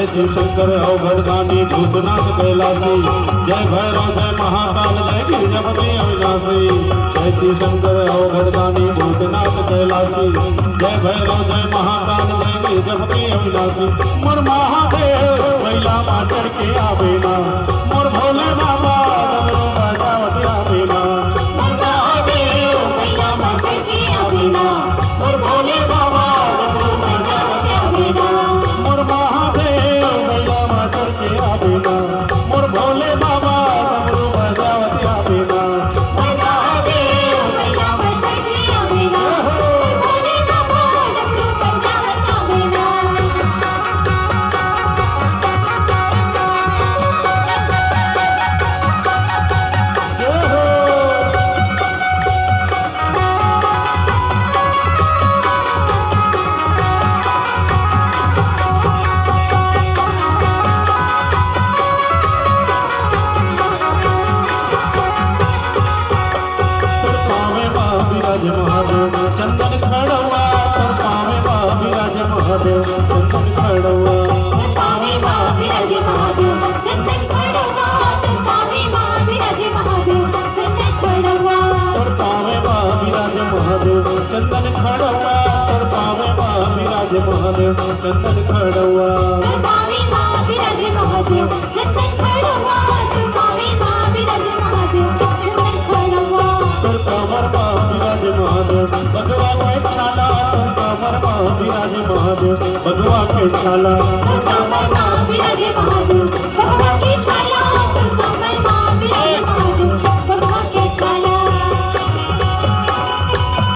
जय शिव शंकर अवघड़दानी भूतनाथ कैलासी, जय भैरव जय महाकाल जय गिरिजापति अविनाशी। जय शिव शंकर अवघड़दानी भूतनाथ कैलासी, जय भैरव जय महाकाल जय गिरिजापति अविनाशी। मोर महादेव भैया माचर के आवेना, मोर भोले बाबा डमरू बजावत आवेना। मोर महादेव भैया माचर के आवेना, मोर भोले बाबा डमरू बजावत आवेना। मोर महादेव भैया माचर के आवेना, मोर भोले बाबा डमरू बजावत आवेना। मोर महादेव भैया माचर के आवेना, मोर भोले बाबा डमरू बजावत आवेना। विराज महादेव चंदन खड़वा, तर पावे विराज महादेव चंदन खड़वा। पावे मां विराज महादेव चंदन खड़वा, पावे मां विराज महादेव चंदन खड़वा। तर पावे विराज महादेव चंदन खड़वा, तर पावे विराज महादेव चंदन खड़वा। पावे मां विराज महादेव चंदन खड़वा, पावे मां विराज महादेव चंदन खड़वा। तर कमर विराज महादेव भगवा के छाला, तर कमर विराज महादेव भगवा के छाला। पावे मां विराज महादेव